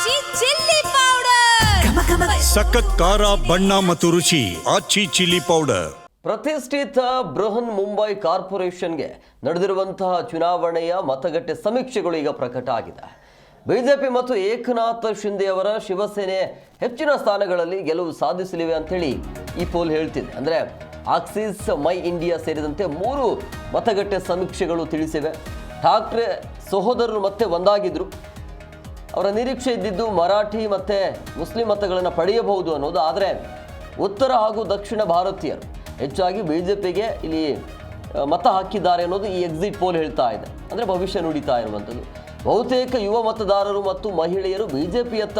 ಆಚಿ chilli powder ಸಖತ್ ಖಾರ ಬಣ್ಣ ಮತ್ತು ರುಚಿ ಆಚಿ ಚಿಲ್ಲಿ ಪೌಡರ್. ಪ್ರತಿಷ್ಠಿತ ಬೃಹನ್ ಮುಂಬೈ ಕಾರ್ಪೊರೇಷನ್ಗೆ ನಡೆದಿರುವಂತಹ ಚುನಾವಣೆಯ ಮತಗಟ್ಟೆ ಸಮೀಕ್ಷೆಗಳು ಈಗ ಪ್ರಕಟ ಆಗಿದೆ. ಬಿಜೆಪಿ ಮತ್ತು ಏಕನಾಥ್ ಶಿಂದೆ ಅವರ ಶಿವಸೇನೆ ಹೆಚ್ಚಿನ ಸ್ಥಾನಗಳಲ್ಲಿ ಗೆಲುವು ಸಾಧಿಸಲಿವೆ ಅಂತೇಳಿ ಈ ಪೋಲ್ ಹೇಳ್ತಿದೆ. ಅಂದರೆ ಆಕ್ಸಿಸ್ ಮೈ ಇಂಡಿಯಾ ಸೇರಿದಂತೆ 3 ಮತಗಟ್ಟೆ ಸಮೀಕ್ಷೆಗಳು ತಿಳಿಸಿವೆ. ಠಾಕ್ರೆ ಸಹೋದರರು ಮತ್ತೆ ಒಂದಾಗಿದ್ರು. ಅವರ ನಿರೀಕ್ಷೆ ಇದ್ದಿದ್ದು ಮರಾಠಿ ಮತ್ತು ಮುಸ್ಲಿಂ ಮತಗಳನ್ನು ಪಡೆಯಬಹುದು ಅನ್ನೋದು. ಆದರೆ ಉತ್ತರ ಹಾಗೂ ದಕ್ಷಿಣ ಭಾರತೀಯರು ಹೆಚ್ಚಾಗಿ ಬಿಜೆಪಿಗೆ ಇಲ್ಲಿ ಮತ ಹಾಕಿದ್ದಾರೆ ಅನ್ನೋದು ಈ ಎಕ್ಸಿಟ್ ಪೋಲ್ ಹೇಳ್ತಾ ಇದೆ. ಅಂದರೆ ಭವಿಷ್ಯ ನುಡಿತಾ ಇರುವಂಥದ್ದು. ಬಹುತೇಕ ಯುವ ಮತದಾರರು ಮತ್ತು ಮಹಿಳೆಯರು ಬಿಜೆಪಿಯತ್ತ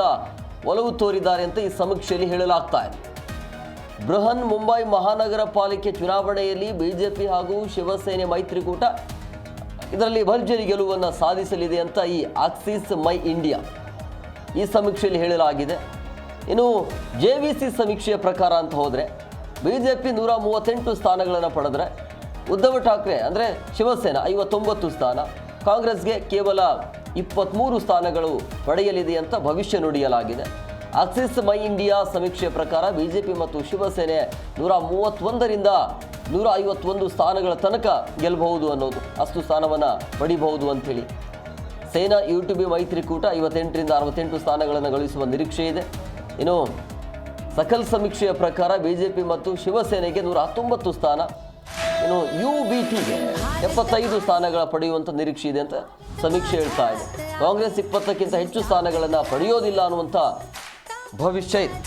ಒಲವು ತೋರಿದ್ದಾರೆ ಅಂತ ಈ ಸಮೀಕ್ಷೆಯಲ್ಲಿ ಹೇಳಲಾಗ್ತಾ ಇದೆ. ಬೃಹನ್ ಮುಂಬೈ ಮಹಾನಗರ ಪಾಲಿಕೆ ಚುನಾವಣೆಯಲ್ಲಿ ಬಿಜೆಪಿ ಹಾಗೂ ಶಿವಸೇನೆ ಮೈತ್ರಿಕೂಟ ಇದರಲ್ಲಿ ಭರ್ಜರಿ ಗೆಲುವನ್ನು ಸಾಧಿಸಲಿದೆ ಅಂತ ಈ ಆಕ್ಸಿಸ್ ಮೈ ಇಂಡಿಯಾ ಈ ಸಮೀಕ್ಷೆಯಲ್ಲಿ ಹೇಳಲಾಗಿದೆ. ಇನ್ನು JVC ಸಮೀಕ್ಷೆಯ ಪ್ರಕಾರ ಅಂತ ಹೋದರೆ ಬಿಜೆಪಿ 138 ಸ್ಥಾನಗಳನ್ನು ಪಡೆದರೆ ಉದ್ಧವ್ ಠಾಕ್ರೆ ಅಂದರೆ ಶಿವಸೇನಾ 59 ಸ್ಥಾನ, ಕಾಂಗ್ರೆಸ್ಗೆ ಕೇವಲ 23 ಸ್ಥಾನಗಳು ಪಡೆಯಲಿದೆ ಅಂತ ಭವಿಷ್ಯ ನುಡಿಯಲಾಗಿದೆ. ಆಕ್ಸಿಸ್ ಮೈ ಇಂಡಿಯಾ ಸಮೀಕ್ಷೆಯ ಪ್ರಕಾರ ಬಿಜೆಪಿ ಮತ್ತು ಶಿವಸೇನೆ 131ರಿಂದ 151 ಸ್ಥಾನಗಳ ತನಕ ಗೆಲ್ಲಬಹುದು ಅನ್ನೋದು, ಅಷ್ಟು ಸ್ಥಾನವನ್ನು ಪಡಿಬಹುದು ಅಂಥೇಳಿ. ಸೇನಾ UTB ಮೈತ್ರಿಕೂಟ 58ರಿಂದ 68 ಸ್ಥಾನಗಳನ್ನು ಗಳಿಸುವ ನಿರೀಕ್ಷೆ ಇದೆ. ಇನ್ನು ಸಕಲ್ ಸಮೀಕ್ಷೆಯ ಪ್ರಕಾರ ಬಿಜೆಪಿ ಮತ್ತು ಶಿವಸೇನೆಗೆ 119 ಸ್ಥಾನ, ಇನ್ನು UBTಗೆ 75 ಸ್ಥಾನಗಳ ಪಡೆಯುವಂಥ ನಿರೀಕ್ಷೆ ಇದೆ ಅಂತ ಸಮೀಕ್ಷೆ ಹೇಳ್ತಾ ಇದೆ. ಕಾಂಗ್ರೆಸ್ 20ಕ್ಕಿಂತ ಹೆಚ್ಚು ಸ್ಥಾನಗಳನ್ನು ಪಡೆಯೋದಿಲ್ಲ ಅನ್ನುವಂಥ ಭವಿಷ್ಯ ಇದೆ.